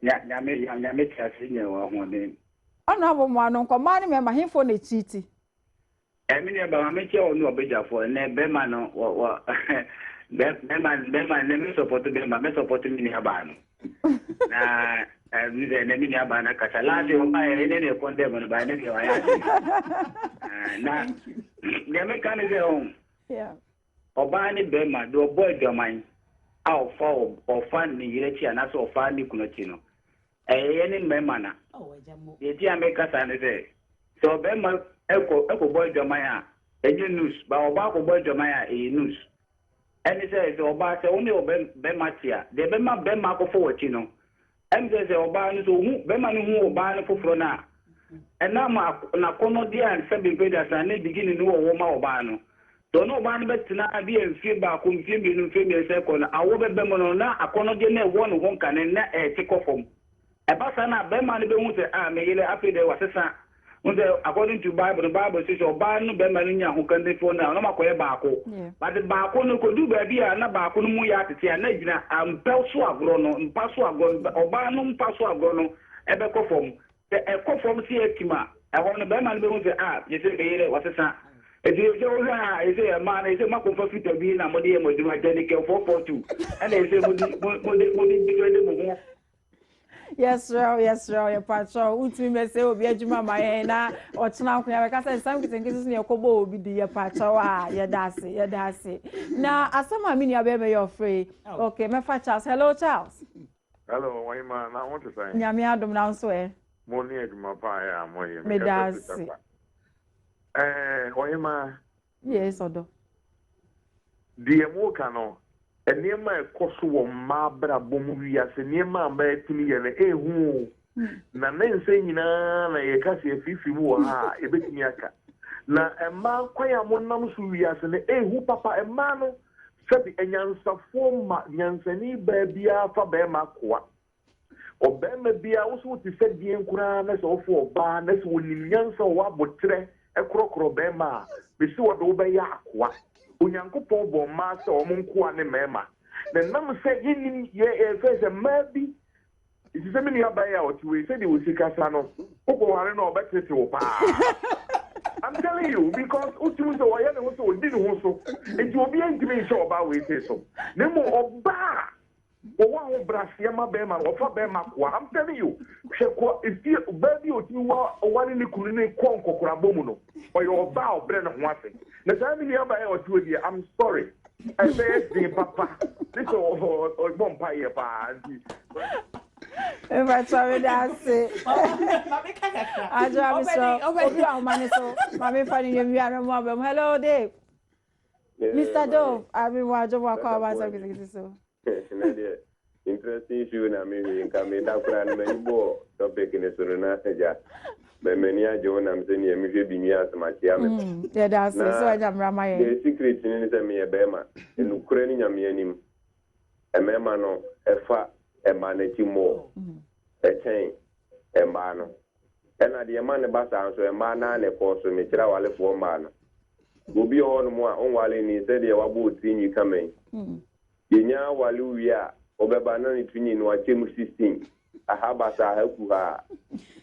Speaker 5: nya me tiase nya wo ho ne
Speaker 1: honorable mo anu nko ma ni me ma himfo na chiti
Speaker 5: mi ni aba ma che o no obejafo ne be ma no wo be ma ne me support mi ni aba no na mi de ne mi ni aba na kasa la de o ma ne condemn no ba ne de wa ya na ne me kan ze o
Speaker 1: yeah
Speaker 5: obani bema do boy domain aw fa ni yirechi anaso ofa ni kunochi no ni mema na ye ti ameka sa ne se so bema eko boy domain a enye news ba oba ko boy domain a news eni se oba se oni bema tia de bema ko forward no em se oba ni so hu bema ni hu oba ni foforo na ena ma na kono dia se be peda sa ne beginning ni wo ma oba no so no oba ni betina bi enfie ba ko mfie bi no mfie bi se ko na awo bebe mo no na akono de na ewo no ho nka ne na tikofom e ba sa na bema ni be hu se me yele afide wasesa according to Bible, the Bible says oba no be manu nya ho kan de fo na no makoye baako but the baako no ko du ba bia na baako no mu ya tete na gina ampel so agro no mpa so agro oba no mpa so agro no e be kofom e kofom si etima e ho no be manu be hu se ye se be yele wasesa e je o ha e se ma na e se makomfa fita bi na mo de mo di ma jeni ke 442 and e se mo di bi de mo ho.
Speaker 1: Yes, your patrol. Uti me say obi adwuma ma ye na ochena akwa we ka say Nsem Nketenkete ne yakobo obi di your patrol ye dase. Na asama mi ni abeme your free. Okay, me fa Charles. Hello Charles.
Speaker 6: Hello, Wayma. Na want to say.
Speaker 1: Nyame adom na nso e.
Speaker 6: Mo ni adwuma pa ya mo ye.
Speaker 1: Me dase.
Speaker 6: Wayma.
Speaker 1: Yes, odo.
Speaker 6: Die mo kano. Eniema ekoso wo mabra bomu wiase niema amba etimi ye ne ehu na nense nyina na ye ka se fifi mu wo ha ebetimi aka na emma kwaya monam so wiase ne ehu papa emma no sebi enyansafo ma nyansani ba bia fa ba ma koa obema bia wo so ti se die nkura na so fo oba na so wonim nyansa wo abotre ekrokro ba ma be si wo do ba ya akoa Unyankopon bo ma se o monko ane mema na nam se yinim ye face mabi isi se mini aba ya otiwe se de osika sa no kokko hare no obetete wo pa I'm telling you because utimu so waye ne so odi ne ho so enti obi antimi se oba we se so nemo oba wo ho brasia ma be ma ofa be ma kwa I'm telling you hweko ifi baby otimi wa wani ne kunu ne konkokora bomu no oyo oba obre ne ho ase na time ni aba e otiwe dia I'm sorry I say the papa this o bom pa ye pa anti
Speaker 1: Eva sorry that's mami kakaka aja mi so obi a mani so mami fani yemi ara mo abem hello Dave Mr. Dove abi wa jo wa kwa ba so kiti so
Speaker 7: interesting issue na me nka da kura na me bo topic ni so na eja me meni ajo na me ni emi hwe bi mi asma chia me
Speaker 1: yeah that's so aja mrama ye
Speaker 7: the secret ni se me ye bema enu kura ni nyame anim emema no efa ema na timo echen ema no ena de ema ne basa so ema na ne ko so me kira wale fo ma no obi o no mo a onwale ni se de wabo tinyi kamen yenya wale wi a obeba na ni twinyi no achemu 16 ahaba sa haku ha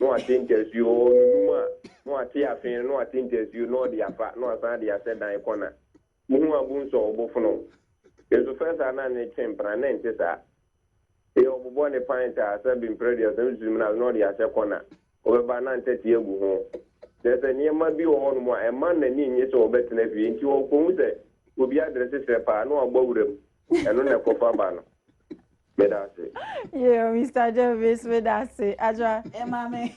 Speaker 7: no atintesu o numa no atia afin no atintesu no de afa no asan de asedan kona muhu abunso obofuno yeso fesa na ne chempra na ntesa e obobo ne panta asabi predio sem no de asekona obeba na nteti egu ho sese niema bi wo no mo e man na ni nyi so obetena fi nti wo ko mu se obi adresse sepa no agbawurem eno ne kofa ba no.
Speaker 1: Yeah, Mr. Jervis, that's it. Aja,
Speaker 3: mami.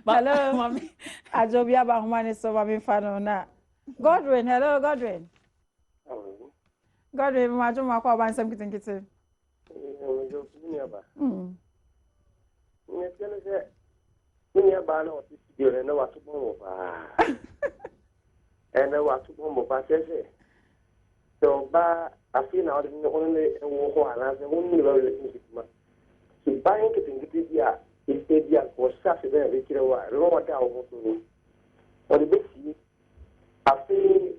Speaker 1: Hello, mami. Aja, we have a woman so mami fan na. Godwin, hello, Godwin. Godwin, majo makwa ba Nsem Nketenkete.
Speaker 7: Ni ba na oti studio na wa tubo mo ba. Ena wa tubo mo ba sese. So ba afi na odi no only wo ho ala se woni lo relationship ma so buying Nketenkete dia dia ko sa se be re kire wa ro wa da wo so ni o de besi afi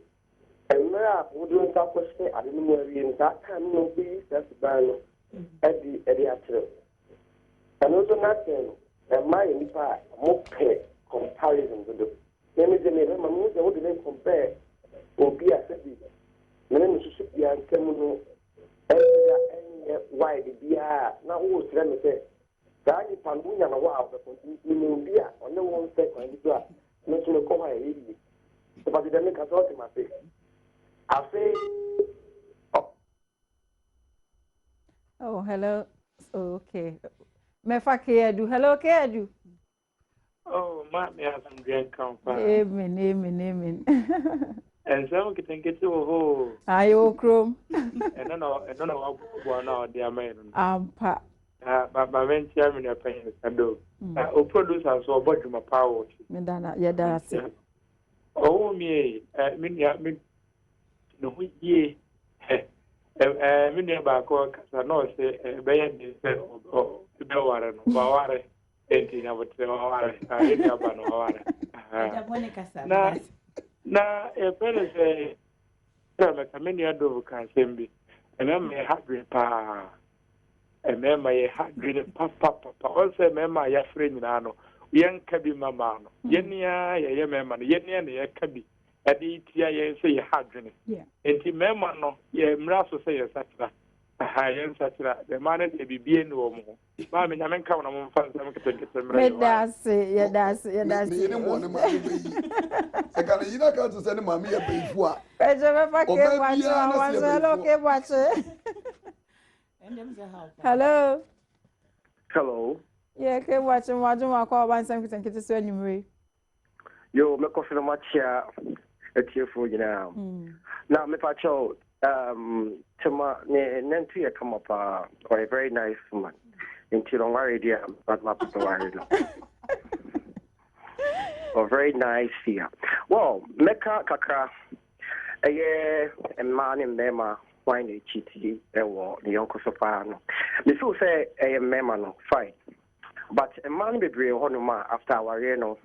Speaker 7: emra wo do nta ko se ade no mo wi nta kan no bi sa se ba no edi atire ano so na ten e mai ni pa mo pe comparison do me de me ma mo de wo de compare obi a se bi mene mususu bia nkemu no enye wide bia na wo sire me se ga ni pandunya na wa of the ni bia one won se kan bi a no so ko ha yi so ba de me ka so te ma se
Speaker 6: Afe.
Speaker 1: Oh, hello. Okay. Mefa Kedu. Hello, Kedu.
Speaker 8: Oh, mommy has some drink come.
Speaker 1: Amen, amen.
Speaker 8: Nsem Nketenkete oh.
Speaker 1: Ayo Chrome.
Speaker 8: And no one now the amen.
Speaker 1: Ampa.
Speaker 8: But my men tell me the pain Adom. O producer so about my power.
Speaker 1: Medana, yeah, that's it.
Speaker 8: Oh me, me no ye. Me never call cause no say be oh be ware no ba ware enti na wote ware enti aba no ware. Na e pele say me kameni ado kan sembi. Me happy pa. Emema ye hadwene papa onse mema ya frɛ nyina no yenka bi mama no yenia ye mema no yenia ne ye ka bi ade tia ye se ye hadwene enti mema no ye mra so se ye sakra aha ye sakra de mane de bibie ne wo mo ma me nyame nka na mo mfa nsɛm Nketenkete mra
Speaker 1: ye that's
Speaker 4: ne mo ne ma e ka ne yina ka to se ne ma me ye beifu a
Speaker 1: Pejo me fa ke watch hello ke watch Hello.
Speaker 9: Hello.
Speaker 1: Yeah, ke watch wajuma kwa ba Nsem Nketenkete so anymore.
Speaker 9: Yo, me coffee no match here at here for you now. Now me pacho tuma ne nentu ya come up or a very nice woman. Into don't worry dear, but my people worry. Oh, very nice here. Well, meka kakra a man in Mema. Why they cheat you or the uncle Sopano? The fool say a memano, fine. But a man be brave honoma after our reno,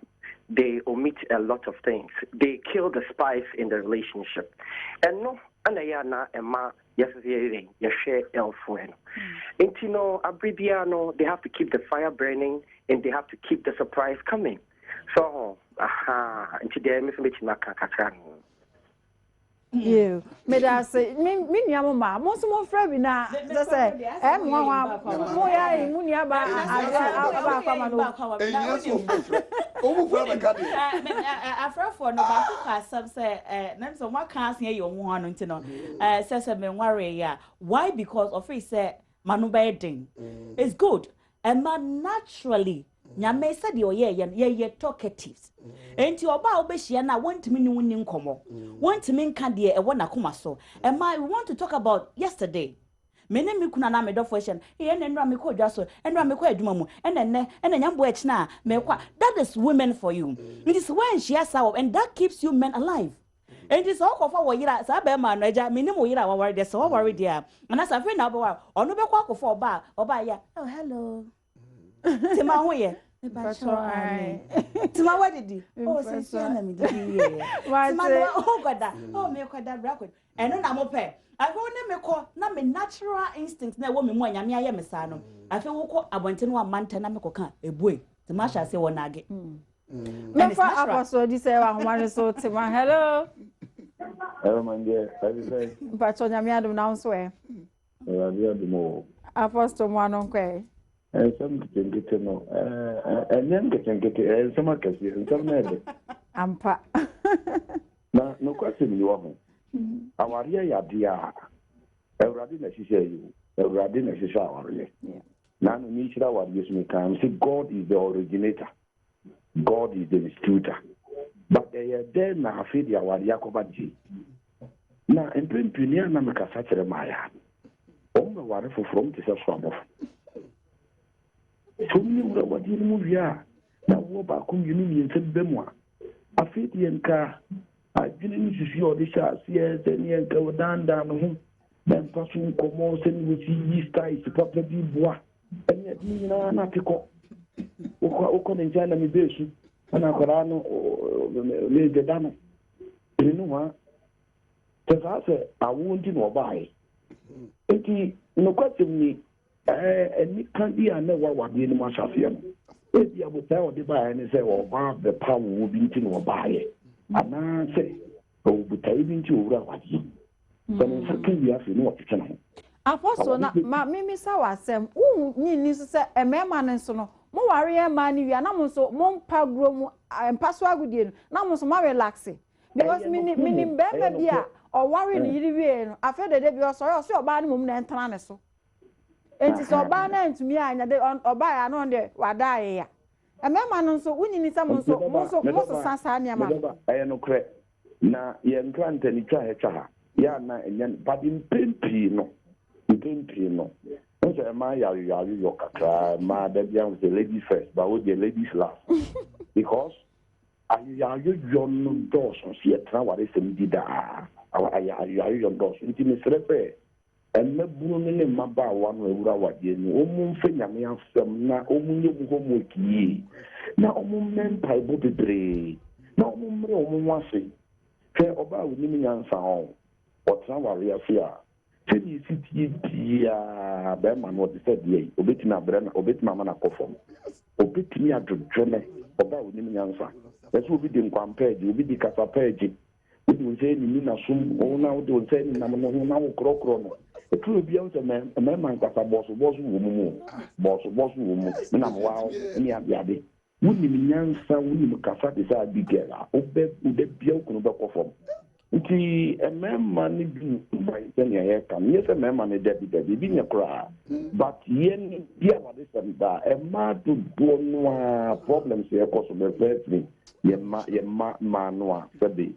Speaker 9: they omit a lot of things. They kill the spice in the relationship. And no, and a yana and ma yesterday, you share elsewhere. And you know, abribiano, they have to keep the fire burning and they have to keep the surprise coming. So, and today, Miss Mitchell.
Speaker 1: You made us say, Miniama, most of my friend now, just say, and one Moya, Muniaba,
Speaker 3: After for no back, some say, names of what can't hear your one, you know, says a memory, yeah. Why? Because of it said, Manu bedding. It's good. And man naturally. Nyame said ye talkatives. Enti oba obehia na want me no woni nkomo. Want me nka de e wona koma so. And we want to talk about yesterday. Mene me kuna na me do fashion. Ye na nra me ko dwa so. Nra me ko aduma mu. Ene nyambo echi na me kwa. That is women for you. It is when she has our and that keeps you men alive. And it's all for what yira sa be ma no eja minimum yira wa worry there so worry there. And as afre na oba ono be kwa akofo oba ya. Oh hello. Tima hoye. Tima what did you? Oh, since na me did you. Tima oh goda. Oh me kwada bra eno na mo pe. I go na me ko na me natural instinct na wo me mu anyame aye me sa no. Afi wo ko abonte no amanta na me ko kan ebue. Tima sha se wona age.
Speaker 1: Me fa apostle di say wa homa so Tima. Hello.
Speaker 6: Hello man dear. How you say?
Speaker 1: Pacho nyame adom na so e.
Speaker 6: Adom.
Speaker 1: Apostle mo anon kwe.
Speaker 6: Nsem Nketenkete no Nsem Nketenkete nsem akasi nsem na ebe
Speaker 1: ampa
Speaker 6: na no kwase mi wo ho aware ya dia Ewurade na hihye yi Ewurade na hihye aware na no ni hira aware Yesu mi kan say God is the originator, God is the distributor, but there na afi dia aware yakoba ji na empempinia na mekasa kire maya ombe ware foforo mte se so abof Tumi ura wadi ni muvia na wo ba ko yinu mi nse bemu a afedi enka adwene ni sisi o de sha sie se ni enka wadanda no ho na mpaso nkomo se ni wusi yi style papa bi boa enya ni na na piko uko ne jana mi besu ana kwara no le de dano ni wa te sa se awu ndi no ba yi enti no kwatim ni any candy and never what the animal shall fear. If you will tell the buyer and say, well, the power will be eaten or buy it. And I say, oh, but I didn't you what you. But in second, you have to know what you can.
Speaker 1: Apostle, na mimi sawa sem. Ni say a man so no. Mo warrior man wi na so mo mpa gro mu mpaso agudie no. Na mo so ma relax. Because mini be bia or worry ni yiri no afa de bi osoro so oba ni mum na entana ne so enti so oba na ntumi anya de oba ya no de wada ya emema no so wuni ni sam so mo sasa ni ama
Speaker 6: aye no kre na ye nkranta ni twa he twa ha ya na enyan badim pempi no so ma ya yo kakra ma da bia the ladies first but with the ladies last because you no dos on see tra ware sem dida ayo dos nti me srepe emme bunu ne maba wa no ewura wade ni omu mfe nyame asem na omu nyebu ho moki na omu mempa ibo bebre na omu mre omu wase fe oba woni mi nyansa ho otra ware afia tini city dia be man what said ye obetima brana obetima mana kofom obetimi adwodwone oba woni mi nyansa eso obi di nkwampaji obi di kasapaji obi wonse ni na sum ona obi wonse ni na mo na wo krokro no etu obi am se me man kasa boso wo mu na mo wa ni abiade woni mi nyansa woni mi kasa de sa bigela obe bia okunu be kofom nti emema ni bi mai tenya ye kan ye se emema ni debi bi nya kra but ye ni dia wa de se ba emma do do no problems ye ko so be first ye ma no a se be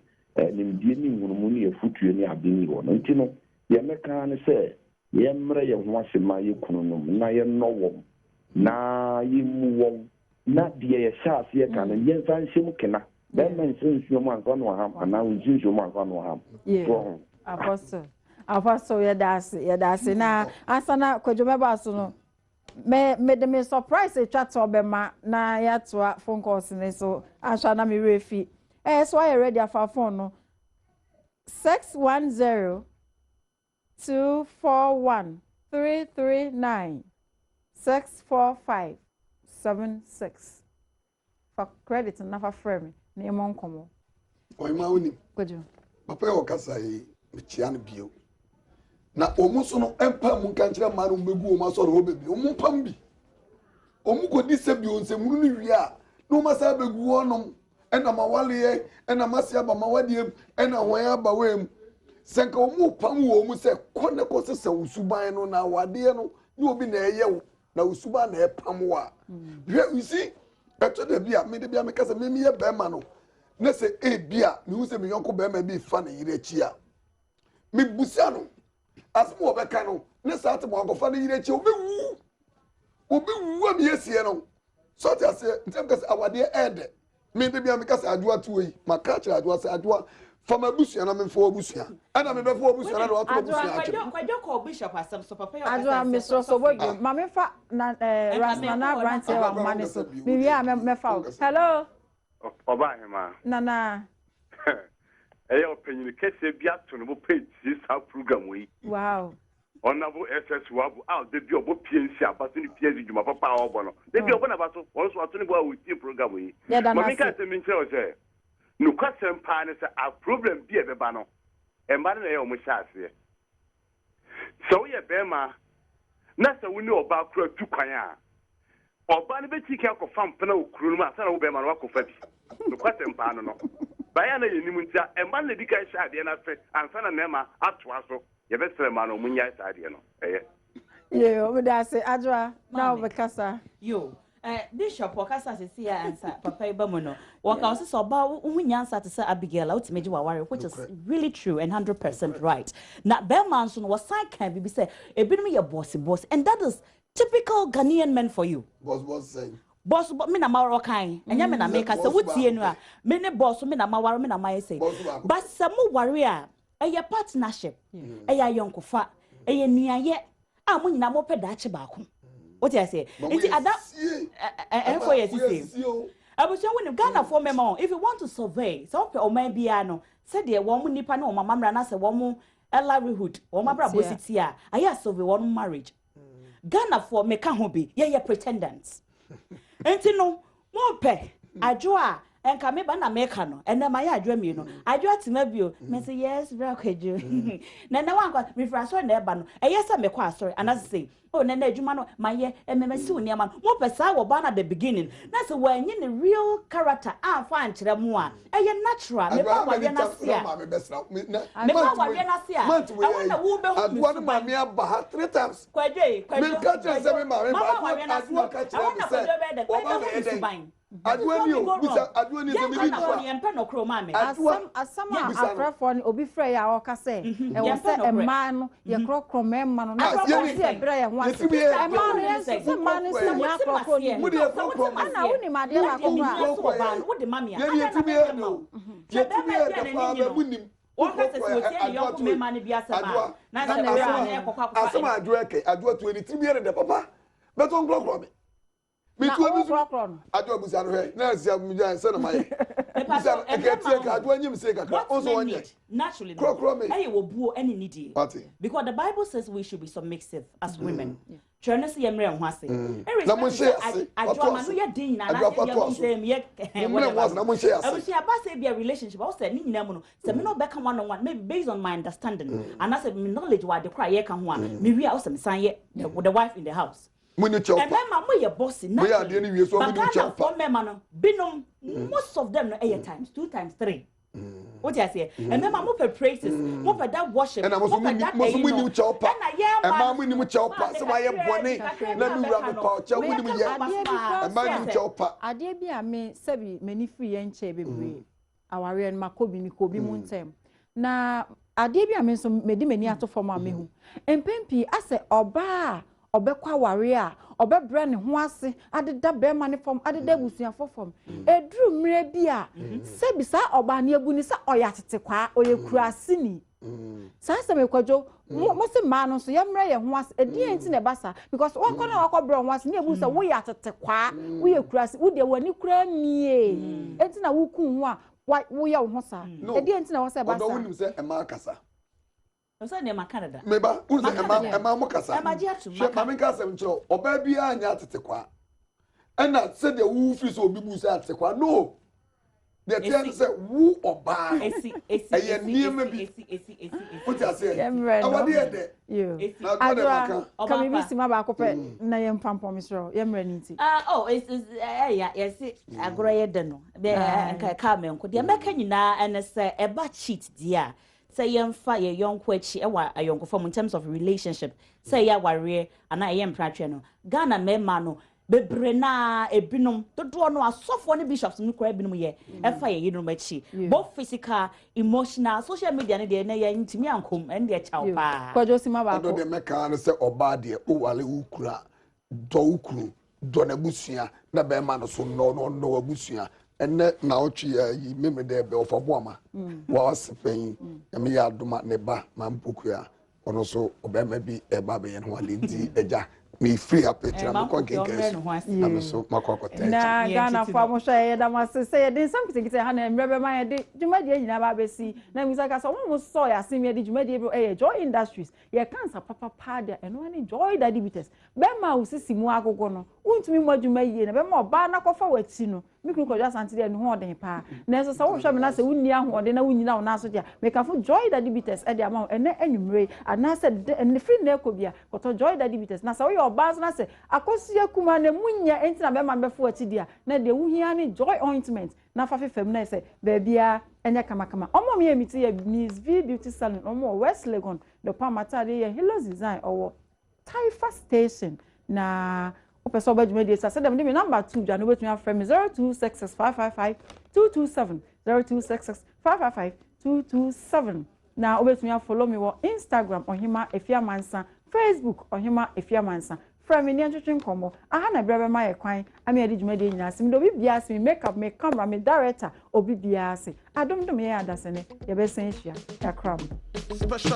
Speaker 6: ni die ni ngunu ni efutue ni abini wo nti no ye meka ni se ye mre ye ho asema ye kunu no na ye no wo na ye mu wo na die ye sha se ye kan ye san hye mu kena ben men sinsu mu anko no ham ana unjinju mu anko no ham
Speaker 1: yeah apostle ye dase na asana kwadwome ba so no me surprise e twa to be ma na ya to phone calls ni so asha na me refi so I ready afa phone no 610 241 339 645 76 for credit na fa frame na emon komo
Speaker 4: o ma woni
Speaker 1: kwadwo
Speaker 4: papa yo kasa yi me chia no bio na omuso no empa mu kan kire ma no mbegu o ma so ro bebi o mu pam bi o mu kodi se bi o nsemuru ni wi a no ma sa begu onom ena ma wale ena ma sia ba ma wadie ena hwan aba wem senka o mu pam wo mu se kone ko se usuban no na wade no ni obi na eye na usuban na epam wa hwe usi eto de bia me de bia me kasa me ye be ma no na se e bia me hu se me yonko be ma bi fa na yire chi a me busia no asmo obeka no ne sa ate mo agofa na yire chi obi wu am yesie no so te ase ntem kasa awade ede me de bia me kasa adua to yi maka kira adua se adua fama busia na me fo busia ana me be fo busia na do to busia ache
Speaker 3: kwadwo ko bishop asem so papa yo
Speaker 1: adua me so bogi ma me fa na rasna na brand e wa mane so me wi a me fa hello
Speaker 6: oba hema
Speaker 1: nana
Speaker 6: eyo openyin kese bia to no page sa program we
Speaker 1: wow
Speaker 6: honorable ss wabu out de bi obo piensi abato ni piensi juma papa obo no de bi obo na bato won so ato ni bo we tie program we ma me ka se min che o se no kwasem pa ne se a problem bi e be ba no e ma na e o mo sha ase so ye be ma na se woni oba kura tu kwan a oba ne be ti ke akofam pena okuru no asa na wo be ma no akofa bi no kwasem pa no no baya na yenim ntia e ma na di kan sha de na fe ansa na nema atoa so ye be sere ma no munya sa de no
Speaker 1: ye o da se adwa na o be kasa
Speaker 3: yo bishop wakasa se sia ansa papa iba mo no waka o se oba unyansa te se Abigail out meji waware which is really true and 100% right na be man so no wasan kan bibi se ebinim ye boss and that is typical Ghanaian men for you
Speaker 4: boss saying
Speaker 3: boss me na mawaro kan enya me na make say wotie nu a me ne boss me na mawaro me na mai say but some worry a eye partnership eye yonkofa eye nuaye a mo nyina mo pedache baako what you say it ada for you say abuso when Ghana for memo if you want to survey so pe o man bia no said de wo mo nipa na o mama mra na se wo mo livelihood wo mabra bositi a aya survey one marriage Ghana for meka ho bi ye pretendants enti no mo pe adwo a enka me ba na meka no ene ma ya adwa mi no adwa tema bio me say yes bra kwadwo na wankwa me fra so na eba no eyesa me kwa sorry and as say oh na adwuma no maye ememesi unia ma mo pesa wo ba na the beginning na say wanyi ne real character fa ankyere mu a eye natural me ba wa na se a me ba wa na se a I want na wo be hu
Speaker 4: adwa no ma me aba 3 times
Speaker 3: kwadwe
Speaker 4: me ka tell say me ma me ba adwa ka tell me say adwa ni o bisa adwa ni se me ni
Speaker 1: asama afrafo ni obi frɛ ya ɔka sɛ e wo sɛ ɛma no ye krokro mɛma no na sɛ ɛbrɛ ye ho ase ɛma no ye sɛ ma no sɛ ya krokro ni
Speaker 4: mu de krokro
Speaker 1: ana wo ni ma de ba
Speaker 3: krokro wo de mami a
Speaker 4: ye timi e no ye timi e da pa ba munim
Speaker 3: wọ́n kẹsẹ̀ sí òtí ẹni yọkùn mẹ́ma ni bí asẹ́mà náà ṣe bẹ̀rẹ̀ àwọn ẹ̀kọ́ kwakọ́
Speaker 4: asẹ́mà adúrà ẹ̀kẹ́ adúrà tó ẹni tí bí ẹni dẹ̀ papa bẹ́ẹ̀ tó ń gbọ́kọ̀ mi. mi tó ẹni sùn adúrà busa no hẹ́ náà ṣe àmújá ẹ̀ sẹ́nà máa yẹ. busa ẹ̀kẹ́ tí ẹ̀kẹ́ adúrà ẹ̀yìn mi sẹ́ kakra ó sọ wọ́n yẹ.
Speaker 3: naturally
Speaker 4: kúrọ́kúrọ́ mi.
Speaker 3: ẹ̀yẹ wò bu ẹni nídìí. because the Bible says we should be submissive as women. Trying to mmerɛ ho ase.
Speaker 4: Na mo share ase.
Speaker 3: Adwama no yɛ den na na yɛ mo say me yɛ
Speaker 4: whatever. Na mo share ase.
Speaker 3: Abusi aba say be a relationship. I say ni nyina mu no. Say me no bɛka one on one maybe based on my understanding. And I say me knowledge wa de kra yɛ ka ho a. Me wi a wo say me san yɛ the wife in the house.
Speaker 4: Mo ni chopa.
Speaker 3: And then ma mo yɛ bossy na.
Speaker 4: Mo yɛ ade ni wi so mo ni chopa.
Speaker 3: For me ma no binom most of them no 8 times 2 times 3. What you say? And then I'm up praises, up that worship,
Speaker 4: and I'm also winning chopa. And I'm winning chopa. So I am bonny. Let me run the pouch. I win me yet. And my chopa.
Speaker 1: I dare be a me, Sebi, many free and chebe. Our and Makobi, Mikobi Muntem. Now, I dare be a man, so many many out of my mehu. And Pempi, I say, Oba, Obekwa warrior. Obe brand ho ase adeda be mane fom adeda busuafo fom edru mre bia se bisa oba ne abu ni se oya tete kwa oyekura asini sa se me kwadwo mo se ma no so ye mre ye ho ase edi enti ne basa because wako na wako bro ho ase ne abu se wo ya tete kwa wo yekura ase wo de wani kura mie enti na wo ku ho a wo ye ho sa edi enti na wo se basa
Speaker 4: odo wonim se e ma kasa
Speaker 3: so ne ma Canada
Speaker 4: meba uze ema mo kasa she ma me kasa mchiro oba bia anya atete kwa ena se de wu fi so obi bu se atete kwa no the tell say wu oba eye niema bi what you say awade e de
Speaker 1: you adwa come bi si ma ba kope na ye mpampom misro ye mra ni ti
Speaker 3: yes agro ye de no be ka me nko de meka nyina ene se eba cheat dia say yemfa ye yonko achi ewa ayonko form in terms of relationship say ya ware ana yem pratwe no Ghana mema no bebre na ebinom dodo no asofo ne bishops no kora ebinom ye efa ye yinom achi both physical emotional social media ne de na ye ntimi ankom en de chaw pa
Speaker 1: kwajo sima ba ko
Speaker 4: de meka no say oba de o wale ukura do ukuru do na busua na be ma no so no abusua ene na ochi yi meme de be ofabo ama wa waspen me ya adoma ne ba mampoku ya ono so obema bi eba be yen ho alenti eja me free up etra me ko geges na me so makokota
Speaker 1: na Ghana fo mo hwe ye da mase say de Nsem Nketenkete ha na mrebe man ye de dwumadi nyina ba besi na mi saka so mo so ya sim ye de dwumadi e Joy Industries ye cancer papa de eno ani Joy diabetes be ma usisi mu agogo no untumi mo adwuma yie na be ma oba na kofa wati no mikru ko jasante de no ho den pa na so so wo hwe me na se wunni ahode na wunyina wo na so dia me ka fo Joy diabetes e de ama ene anwumre ana se ne free na ekobia koto Joy diabetes na se wo oba so na se akosia kuma na munya enti na be ma be fo ati dia na de wuhia ne Joy ointment na fa fefem na se ba bia enye kama omo me emiti ye Miss V Beauty Salon omo West Legon the pamata de ye Hills Design owo Taifa Station na opeso badwuma de say dem me number 2 dwa no betumi afrɛ me 0266555227 0266555227 na obetumi follow me on Instagram Ohima Efiamansa Facebook Ohima Efiamansa from me ntwetwe nkomo aha na brebe ma ye kwan ami ade dwuma de nyina sim do bibia sim makeup me camera me director obi bia ase adom ye adasene ye be sen hia yakram